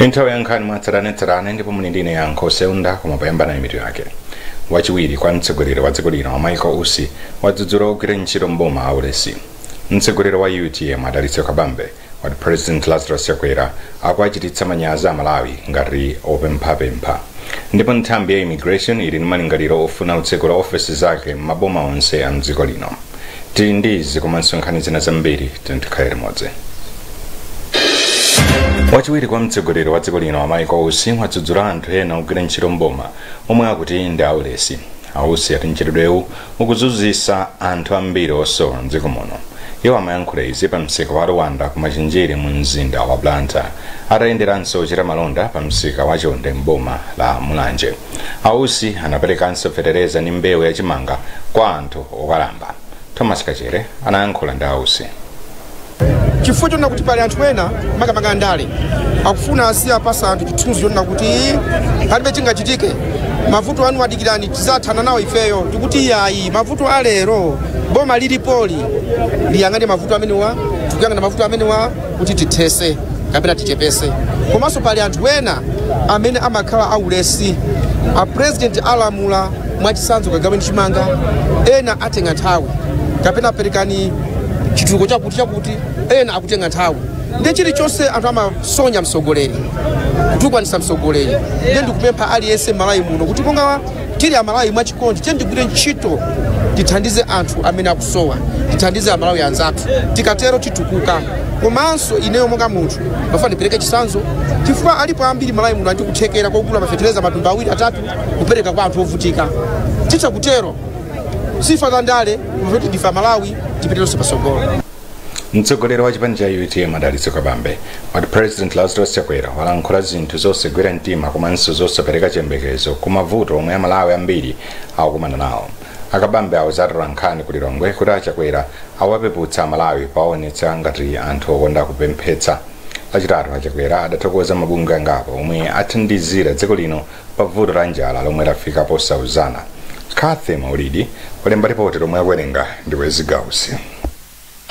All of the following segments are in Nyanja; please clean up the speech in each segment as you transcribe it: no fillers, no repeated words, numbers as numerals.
Nthawi ya Nkhani mwatsatanetsatane ndipo muli ndine yankho seunda kumapayambana imitu yake. Wachiwiri kwa mtsogoleri wa dziko lino Michael Usi wadzudzula ogwira ntchito mboma aulesi. Mtsogoleri wa UTM adalitso kabambe wa President Lazarus Chakwera akuachititsa manyazi a Malawi ngati opemphapempha. Ndipo nthambi ya immigration ili ndi malingaliro ofuna kutsegula ofesi zake m'maboma onse a mdziko lino. Tili ndizi komanso nkhani zina zambiri tikhalire limodzi. Wachiwiri kwa mtsogoleri wa dziko lino Michael Usi wadzudzula anthu ena ogwira ntchito mboma omwe akuti ndi aulesi. Ausi ati ntchitidwewu ukuzunzitsa anthu ambiri osowa mdziko muno. Iwo amayankhula izi pa msika wa Rwanda kumachinjiri mu mzinda wa Blantyre atayenderanso kuchita malonda pa msika wa Chonde mboma la Mulanje. Ausi anaperekanso fetereza ndi mbewu yachimanga kwa anthu okalamba. Thomas Kachere anayankhula ndi Ausi. Chifukwa chona kuti pali anthu ena makamaka ndale akufuna asiya pasa anthu chithunzi chona kuti palibe chingachitike mavuto anu adikirani tizathana nawo ifeyo tikuti yayi mavuto alero boma lilipoli liyang'ane mavuto amenewa tikuyang'ana mavuto amenewa kuti tithese kapena tichepese. Komanso pali anthu ena amene amakhala aulesi a president alamula mwachisanzo kagawe chimanga ena atenga nthawi kapena perekani chituko chakuti ena akutenga nthawi ndi chilichonse anthu amasonya msogoleri kutukwanisa msogoleri. Ndiye ndikupempha aliyense Malawi muno kuti konga tili a Malawi mwachikondi tiye ndigwire ntchito tithandize anthu amene akusowa tithandize a Malawi anzathu tikatero titukuka. Komanso ineyo monga munthu ndofuna ndipereke chisanzo chifukwa alipo ambiri Malawi muno andikuthekera kogula mafetereza matumba awiri atatu kupereka kwa anthu ovutika. Ticha kutero sifa za ndale kuti ndifa Malawi tipiteronso pasogolo. Mtsogoleri wa chipani cha UTM adalitso kabambe wa President Lazarus Chakwera walankhula zinthu zosegwera mtima komanso zosapereka chiyembekezo ku mavuto omwe a Malawi ambiri akukumana nawo. Akabambe awuzatira Nkhani ku Lilongwe kuti Chakwera awapeputsa Malawi paonetsa ngati anthu okonda kupemphetsa. Lachitatu Chakwera adathokoza mabungwe angapo omwe athandizira dziko lino pa vuto la njala lomwe lafika posauzana. Kathe Maulidi walemba ripoti lomwe akuwerenga ndi Wezigausi.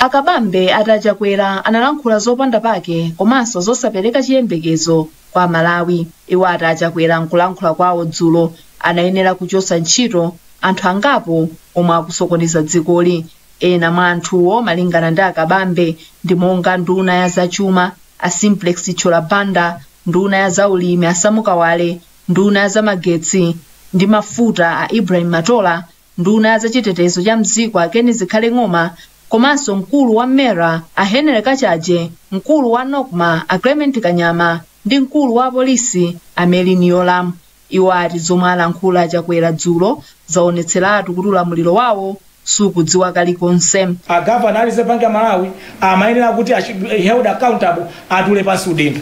Akabambe ata Chakwera analankhula zopanda pake komanso zosapereka chiyembekezo kwa Malawi. Iwo ata Chakwera nkulankhula kwawo dzulo anayenera kuchosa ntchito anthu angapo omwe akusokoneza dzikoli. Ena mwa anthuwo malingana ndi Akabambe ndi monga nduna ya zachuma a Simplex Cholabanda, nduna ya zaulimi a Samukawale, nduna ya zamagetsi ndi mafuta a Ibrahim Matola, nduna ya zachitetezo cha mziko a Keni Zikhale Ng'oma, komanso mkulu wa Mera a Henry Kachaje, mkulu wa Nokma a Clement Kanyama ndi mkulu wa polisi a Melin Yolam. Iwo ati zomwe alankhula Chakwera dzulo zaonetseratu kuti ulamuliro wawo sukudziwa kalikonse. A governor alize banki ya Malawi amayenera kuti held accountable atule pansi udindo.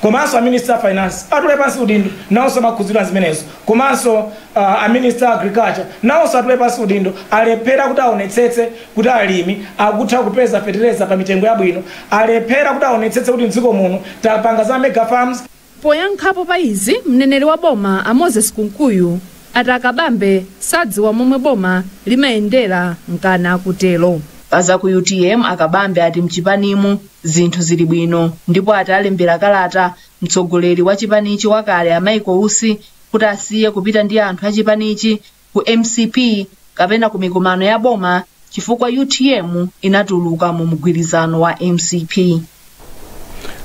Komanso a minister of finance atule pansi udindo nawonso makhuzidwa zimenezo. Komanso a minister of agriculture nawonso atule pansi udindo alephera kuti aonetsetse kuti alimi akutha kupeza fertilizer pa mitengo yabwino. Alephera kuti aonetsetse kuti mdziko muno tapanga za mega farms. Poyankhapo pa izi mneneri wa boma a Moses Kunkuyu ati Akabambe sadziwa momwe boma limayendera nkana akutelo. Paza ku UTM Akabambe ati mchipanimu zinthu zili bwino ndipo ati alembera kalata mtsogoleri wa chipanichi wakale a Michael Usi kuti asiye kupita ndi anthu a chipanichi ku MCP kapena ku mikumano ya boma chifukwa UTM inatuluka mu mgwirizano wa MCP.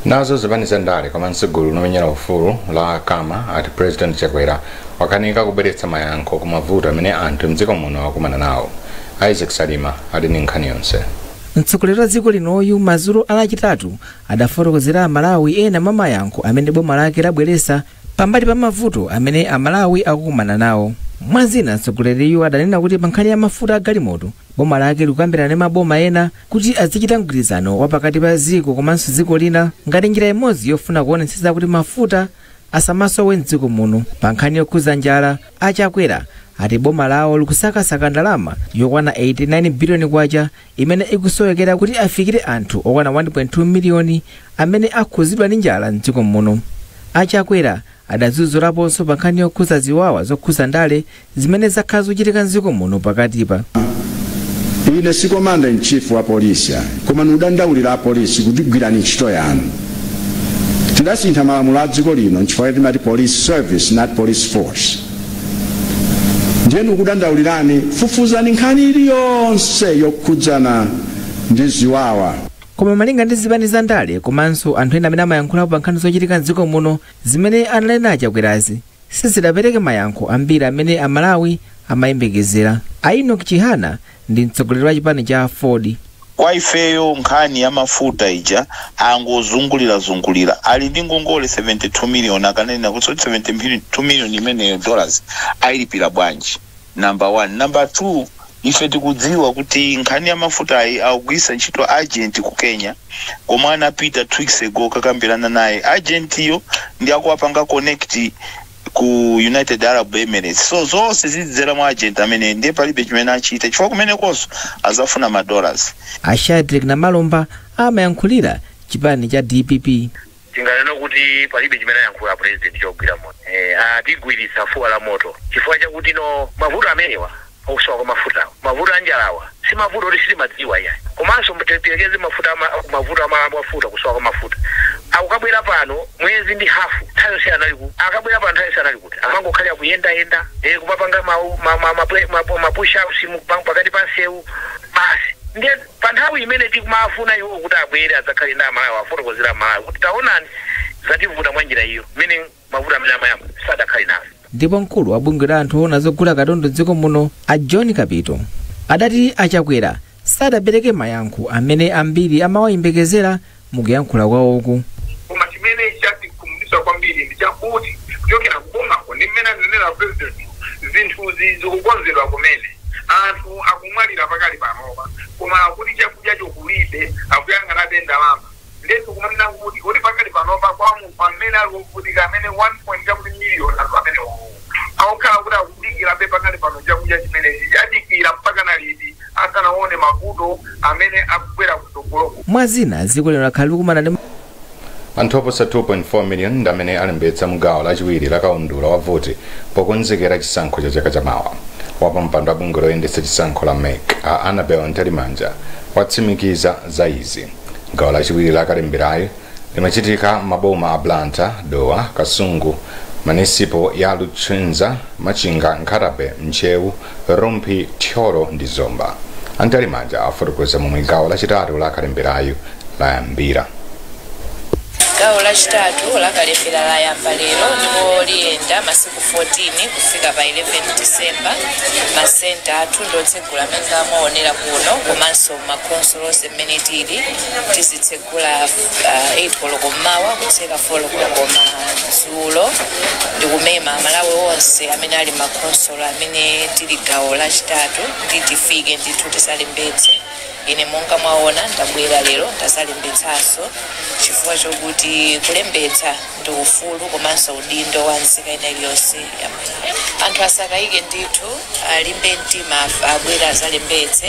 Nazo zipaniza ndale komanso gulu lomenyera ufulu la Kama ati President Chakwera wakanika kubweretsa mayankho ku mavuto amene anthu mdziko muno akumana nawo. Isaac Salima adi ndi nkhani yonse. Mtsogoleri wa dziko linoyu madzulo alachitatu adafotokozera Malawi ena mwa mayankho amene boma lake labweretsa pambali pa mavuto amene a Malawi akukumana nawo. Mwazina mtsogoleriyu adanena kuti pa nkhani ya mafuta a galimoto boma lake likukambirana ndi maboma ena kuti azichita mgwirizano wapakati pa dziko komanso dziko lina ngati njira imodzi yofuna kuonetsetsa kuti mafuta asamasowe mdziko muno. Pa nkhani yokhuza njala a Chakwera ati boma lawo likusakasaka ndalama yokwana 89 billion kwacha imene ikusowekera kuti afikire anthu okwana 1.2 miliyoni amene akhuzidwa ndi njala mdziko muno. A Chakwera adadzudzulaponso pa nkhani yokhuza ziwawa zokhuza ndale zimene zakhala zochitika mdziko muno pakatipa. Ine si commander in chief wa polisi koma nudandaulira a polisi kuti gwirani ntchito yanu. tidasintha malamulo a dziko lino nchifukwa timati police service not police force. Njeni ukudandaulirani fufuzani nkhani iliyonse yokhudzana ndi ziwawa. Koma malinga ndi zipani za ndale komanso anthu ena amene amayankhulapo pa nkhani zochitika m'dziko muno zimene anali nacho kwerazi sizidapereke mayankho ambiri amene amalawi amayembekezera. Enoch Chihana ndi mtsogoleri wa chipani cha Ford. Kwa ifeyo nkhani ya mafuta ija angozungulira ali ndi ngongole 72 million akanena kuti 72 million imene dollars ayilipira bwanji. Number 1. Number 2, ife tikudziwa kuti nkhani ya mafuta ayi akugwisa ntchito agent ku Kenya koma anapita 2 weeks ago kakambirana naye. Agent iyo ndi akuwapanga connect ku United Arab Emirates. So zonse zidzera mu agent amene ndiye palibe chimene achita chifukwa kumene konso azafuna ma dollars. Ashadrick na Malomba amayankhulira chipani cha DPP. Tinganena kuti palibe chimene yankhula president chogwira moto. Atigwirisa fuwa la moto. Chifukwa chakuti no mavuto amenewa okusowa kwa mafuta. Mavuto anjalawa si mavuto oti silimadziwa ya. Komanso mtetekeze mavuto amafuta kusowa kwa mafuta. Akukabwera pano mwezi ndi hafu tayo si analiku. Akabwera pano tayo si analiku. Amangokhalira kuyenda kumapanga ma push ups pakati pa nsewu basi. Ndiye panthawi imene tikumafuna iwo kuti abwere adzakhale ndi amalawi afotokozera amalawi kuti taonani zativuta mwa njira iyo meaning mavuto amene amayamba sadakhale nazo. Ndipo mkulu wa bungwe la anthu ona zogula katundu dziko muno a John Kapito adati achakwera sadapereke mayankho amene ambiri amawayembekezera mukuyankhula kwawoku. Koma chimene chatikhumudwitsa kwambiri ndi chakuti kuchokera kubomako ndi mmene anenera president zinthu zikukonzedwa kumene anthu akumwalira pakali panopa koma kuti chakudya chokulibe akuyang'ana ndalama ndetu kumanena kuti kuti pakali panopa kwa munthu amene alikuvutika amene 1.2 million anthu amene akukhala kuti akudikira be pakali pano chakudya chimenechi chadikira mpaka naliti asanaone mavuto amene akubwera kutsogoloko. Mwazina dziko lino lakhala likumana ndi anthu oposa 2.4 million ndi amene alembetsa mugawo lachiwiri la kaundula wa voti pokonzekera chisankho cha chaka chamawa. Wapampando wa bungwe loyendetsa chisankho la MEC a Annabel Ntalimanja watsimikiza za izi. Gawo lachiwiri la kalemberayo limachitika maboma a Blantyre, Dowa, Kasungu, manisipo ya Lutsenza, Machinga, Nkhatabe, Mchewu, Rompi, Thyolo ndi Zomba. Ntalimanja afotokoza momwe gawo lachitatu la kalemberayo layambira. Gawo lachitatu la kalembera layamba lero ndipo liyenda masiku 14 kufika pa 11 December. Masenta athu ndotsegula amene amaonera kuno komanso makonsolosi mmene tili tizitsegula 8 koloko mmawa kutseka 4 koloko madzulo ndikumema amalawi onse amene ali makonsolo amene tili gawo lachitatu kuti tifike ndithu tisalembetse. Ine monga mwaona ndabwera lero ndazalembetsanso chifukwa chokuti kulembetsa ndi ufulu komanso udindo wa nzika ina iliyonse yamalawi. Anthu asakayike ndithu alimbe mtima abwera azalembetse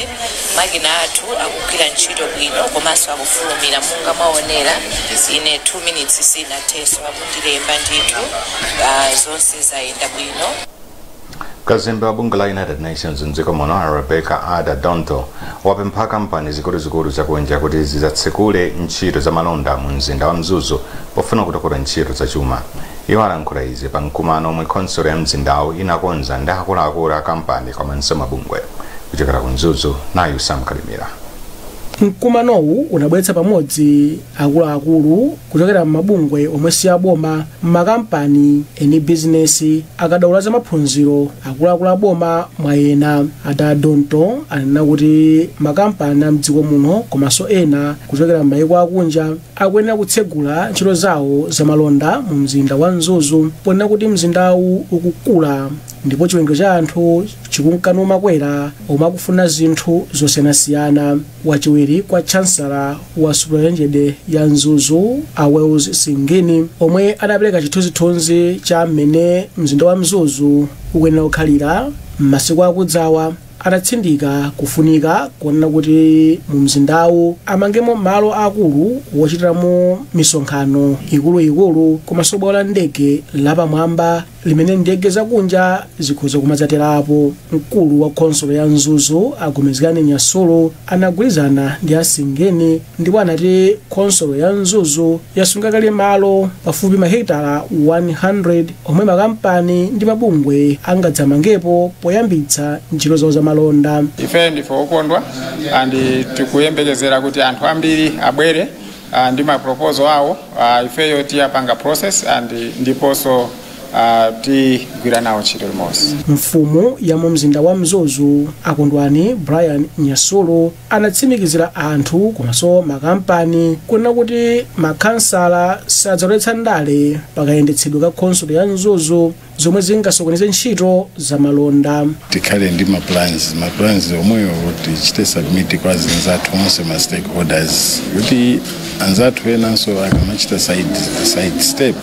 makina athu akugwira ntchito bwino komanso akufulumira monga mwaonera ine 2 minutes sinathenso akundilemba ndithu zonse zayenda bwino. Kazembe wa bunge la United Nations mdziko muno Rebecca Ada Donto wapempha kampani zikuluzikulu zakunja kuti zidzatsekule ntchito za malonda mu mzinda wa Mzuzu pofuna kutukula ntchito za chuma. Iwo alankhula izi pa mkumano omwe khonsolo ya mzindawu inakonza ndi akuluakulu a kampani komanso mabungwe. Kuchokera ku Mzuzu nayu Sam Kalimira. Mkumanowu unabweretsa pamodzi akuluakulu kuchokera m'mabungwe omwe si aboma, makampani eni bizinesi, akadaula za maphunziro, akuluakulu aboma mwayena. Ada Donto anena kuti makampani a mdziko muno komanso ena kuchokera m'mayiko akunja akuyenera kutsegula ntchito zawo za malonda mu mzinda wa Mzuzu ponena kuti mzindawu ukukula ndipo chiwerengero cha anthu chikunkana makwera omwe akufuna zinthu zosiyanasiyana. Wachiwiri kwa chancellor wa superintendent ya Mzuzu a Wells Singini omwe anapereka chithunzithunzi cha mmene mzinda wa Mzuzu ukuyenera kukhalira m'masiku akudzawa anatsindika kufunika kuonera kuti mu mzindawu amangemo malo akulu wochitiramo misonkhano ikuluikulu komanso bwalo la ndege lapamwamba limene ndege zakunja zikhoza kumadzaterapo. Mkulu wa khonsolo ya Mzuzu Agumizikani Nyasulu anagwirizana ndi asingeni ndipo anati khonsolo ya Mzuzu yasunga kale malo pafupi mahekitala 100 omwe makampani ndi mabungwe angadzamangepo poyambitsa ntchito zawo za malonda. Ife ndife okondwa andi tikuyembekezera kuti anthu ambiri abwere ndi maproposal awo ifeyo tiyapanga process ndiponso tigwira nawo ntchito limodzi. Mfumu ya mu mzinda wa Mzuzu Akondwani Brian Nyasulu anatsimikizira anthu komanso makampani kunena kuti makhansala sadzaletsa ndale pakayendetsedwe ka khonsolo ya Mzuzu zomwe zingasokoneze ntchito za malonda. Tikhale ndi maplans omwewo kuti chite submit kwa anzathu onse ma stakeholders kuti anzathu enanso akamachita side step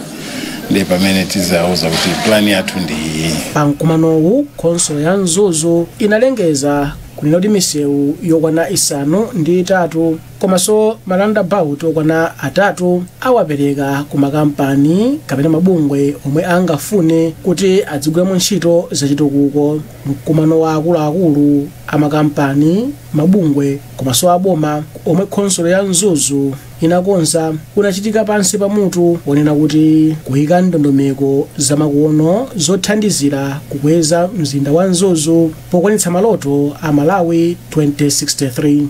ndi pamene tizauza kuti plan yathu ndi iyi. Pamkumanowu khonsolo ya Mzuzu inalengeza kunena kuti misewu yokwana 5 komanso maroundabout okwana 3 awapereka ku makampani kapena mabungwe omwe angafune kuti adzigwiramo ntchito zachitukuko. Mkumano wa akuluakulu amakampani mabungwe komanso aboma omwe khonsolo ya Mzuzu inakonza unachitika pansi pamutu wonena kuti kuyika ndondomeko zamakono zothandizira kukweza mzinda wa Mzuzu pokwanitsa maloto a Malawi 2063.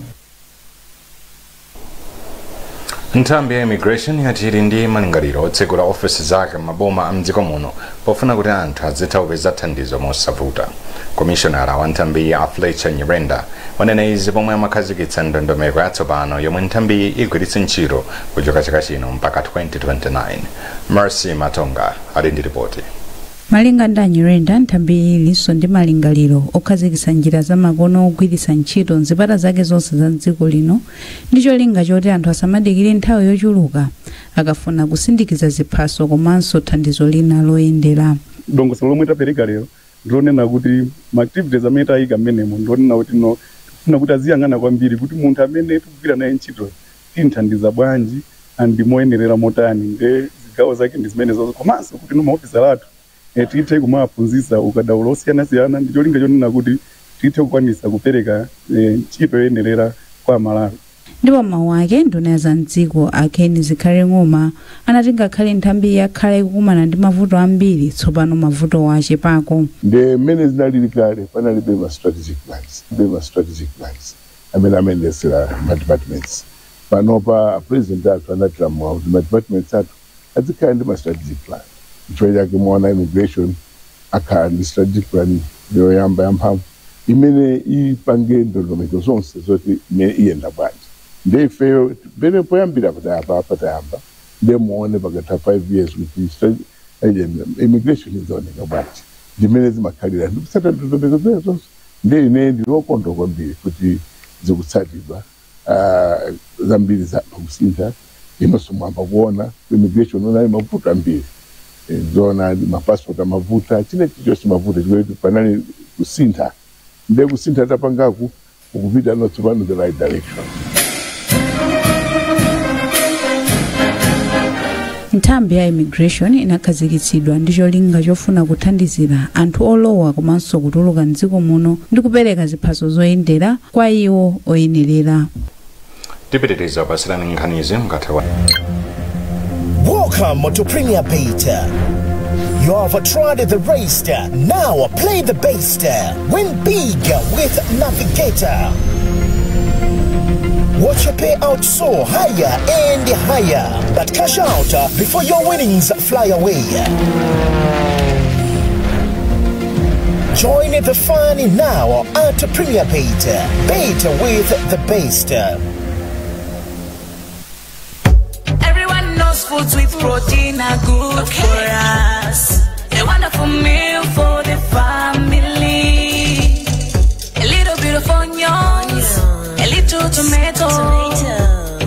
Nthambi ya immigration yatili ndi malingaliro otsegula ofisi zake maboma amdziko muno pofuna kuti anthu adzitha kupeza thandizo mosavuta. Komishonara wa nthambi ya Fletcher Nyirenda wanena izi pomwe amakhazikitsa ndondomeko yatsopano yomwe nthambi igwiritse ntchito kuchoka chaka chino mpaka 2029. Mercy Matonga ali ndi ripoti. Malinga ndi Nyirenda nthambi ilinso ndi malingaliro okhazikitsa njira zamakono ogwiritsa ntchito nzipata zake zonse za dziko lino ndi cholinga choti anthu asamadikire nthawi yochuluka akafuna kusindikiza ziphaso komanso thandizo lina loyendera. Dongosolo lomwe tapereka lero ndilonena kuti ma-activities amene tayika mmenemo ndilonena kuti tifuna kuti aziyang'ana kwambiri kuti munthu amene tikugwira naye ntchito tinthandiza bwanji andi moyenerera motani nde zigawo zake ndi zimenezo komanso kuti maofisa athu tithe kumaphunzitsa ukadaulo osiyanasiyana ndi cholinga chonena kuti tithe kukwanisa kupereka ntchito yoyenerera kwa Malawi. Ndipo mawu ake nduna za mdziko Akheni Zikhale Ng'oma anati ngakhale nthambi yakhala ikukumana ndi mavuto ambiri tsopano mavuto achepako. Ndi mmene zinalili kale panalibe ma strategic plans amene amayendetsera ma-departments. Panopa president athu anatira mwawo kuti ma-departments athu azikhala ndi ma strategic plan. Chifukwa chake muona immigration akhala ndi strategic plan yoyamba yamphamvu imene ipange ndondomeko zonse zoti imene iyenda bwanji. Ndi ifeyo pene poyambira patayamba ndi muone pakatha 5 years kuti immigration izaoneka bwanji ndimene zimakhalira ndikusata ndondomeko zonse ndi ine ndilokondwa kwambiri kuti zikutsatidwa zambiri zathu kusintha inonso mwamba kuona immigration unali mavuto ambiri zona mapassport amavuta chine chichonse mavuta chikuti panali kusintha ndi kusintha tapangaku ukupita notsopano the right direction. Nthambi ya immigration inakhazikitsidwa ndi cholinga chofuna kuthandizira anthu olowa komanso kutuluka mdziko muno ndi kupereka ziphaso zoyendera kwa iwo oyenerera. Tipitiriza pasirani nkhanizi mkathawa. Welcome to Premier Beta. You have tried the race, now play the base. Win big with Navigator. Watch your payout soar higher and higher, but cash out before your winnings fly away. Join the fun now at Premier Beta. Beta with the best. Everyone knows foods with protein are good for us. A wonderful meal for the family. A little bit of onions, a little tomato.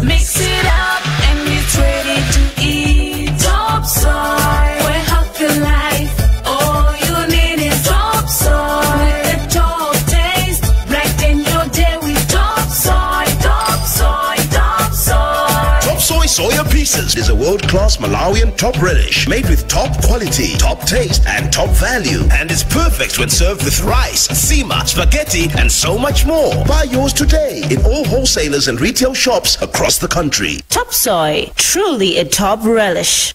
Mix it up and it's ready to eat. Top soy, we're healthy life. All you need is top soy. With the top taste, world-class Malawian top relish made with top quality, top taste, and top value. And is perfect when served with rice, sima, spaghetti, and so much more. Buy yours today in all wholesalers and retail shops across the country. Top soy, truly a top relish.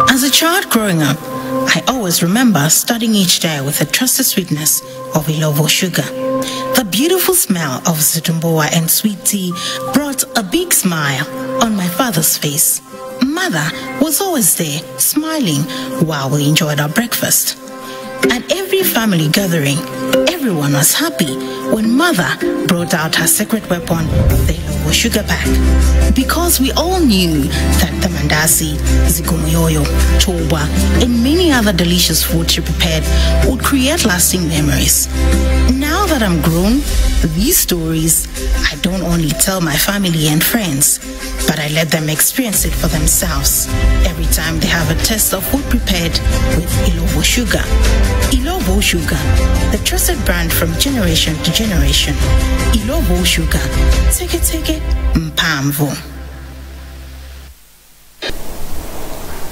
As a child growing up, I always remember starting each day with the trusted sweetness of Ilovo sugar. The beautiful smell of zitumboa and sweet tea brought a big smile on my father's face. Mother was always there, smiling while we enjoyed our breakfast. At every family gathering, everyone was happy when Mother brought out her secret weapon, the Ilovo sugar pack. Because we all knew that the mandasi, zikomoyoyo, toba, and many other delicious foods she prepared would create lasting memories. Now that I'm grown, these stories I don't only tell my family and friends, but I let them experience it for themselves every time they have a taste of food prepared with Ilovo sugar. Ilovo sugar, the trusted brand from generation to generation. Ilovo sugar, teke mpamvu.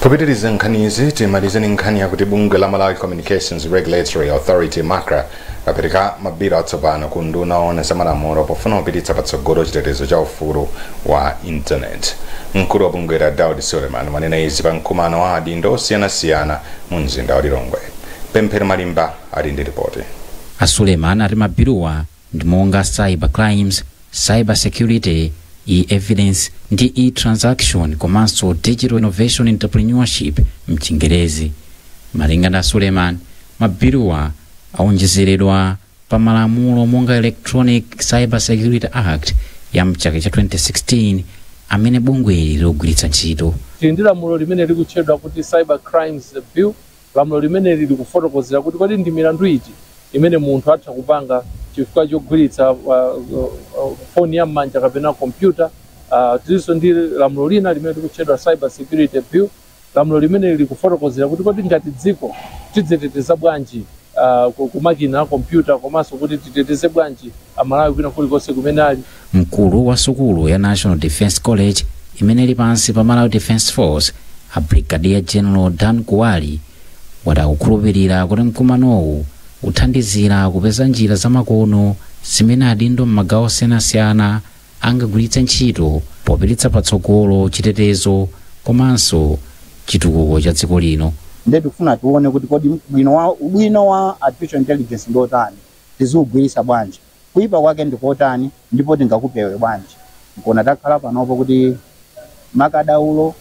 Popitiriza nkhanizi timalizeni nkhani yakuti bungwe la Malawi Communications Regulatory Authority MACRA kapereka mabiro atsopano ku nduna ona za malamulo pofuna kupititsa patsogolo chitetezo cha ufulu wa internet. Mkulu wa bungwe la Daud Suleiman wanena izi pa mkumano wa adindo osiyanasiyana mu mzinda wa Lilongwe. Pemphero Malimba ali ndi ripoti. Suleiman ati mabirowa ndi monga cyber crimes, cyber security, e-evidence ndi e-transaction komanso digital innovation entrepreneurship mchingerezi. Malinga na Suleiman, mabirowa aonjezeredwa pa malamulo monga Electronic Cyber Security Act ya mchaka cha 2016 amene bungwe lilogwiritsa ntchito. Ndi lamulo limene likutchedwa kuti Cyber Crimes Bill, lamulo limene lili kufotokozera kuti kodi ndi milandu iti imene munthu atha kupanga chifukwa chogwiritsa phone ya m'manja kapena computer. Tilinso ndi lamulo lina limene likutchedwa Cyber Security Bill, lamulo limene lili kufotokozera kuti kodi ngati dziko tidziteteza bwanji kumakina na computer komanso kuti titeteze bwanji amalawi kwina kulikonse kumene ali. Mkulu wa sukulu ya National Defence College imene ili pansi pa Malawi Defence Force, a Brigadier General Dan Kuwali, wadakukhulupirira kuti mkumanowu uthandizira kupeza njira zamakono zimene adindo m'magawo osiyanasiyana angagwiritse ntchito popititsa patsogolo chitetezo komanso chitukuko cha dziko lino. Ndetu kufuna tuone kuti kodi ubwino wa artificial intelligence ndotani tizugwirisa bwanji, kuipa kwake ndikotani, ndipo tingakupewe bwanji. Nkona takhala panopo kuti makadaulo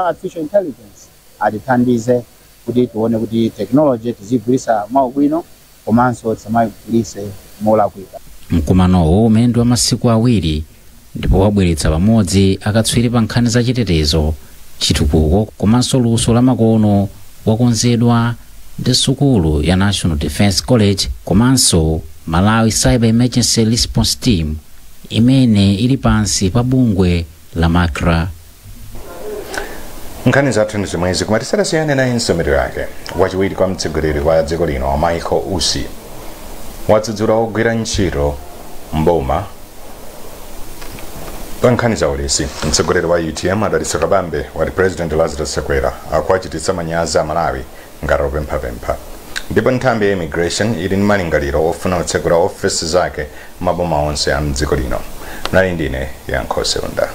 artificial intelligence atithandize kuti tuone kuti technology tizigwirisa maubwino komanso tisamagwirise molakwika. Mkumanowo umene wa masiku awiri ndipo wabweretsa pamodzi akatswiri pa nkhani za chitetezo, chitukuko komanso luso la makono wakonzedwa ndi sukulu ya National Defence College komanso Malawi Cyber Emergency Response Team imene ili pansi pa bungwe la MACRA. Nkhani zathu ndi zomwezi kumatisera siyane na insomero yake wachiwiri kwa mtsogoleri wa dziko lino wa Michael Usi wadzudzula ogwira ntchito mboma pa nkhani za ulesi. Mtsogoleri wa UTM adalitsa kabambe wati President Lazarus Chakwera akuachititsa manyazi a Malawi ngati opemphapempha. Ndipo nthambi ya immigration ili ndi malingaliro ofuna kutsegula ofisi zake maboma onse a mdziko lino. Nali ndine Yankho Seunda.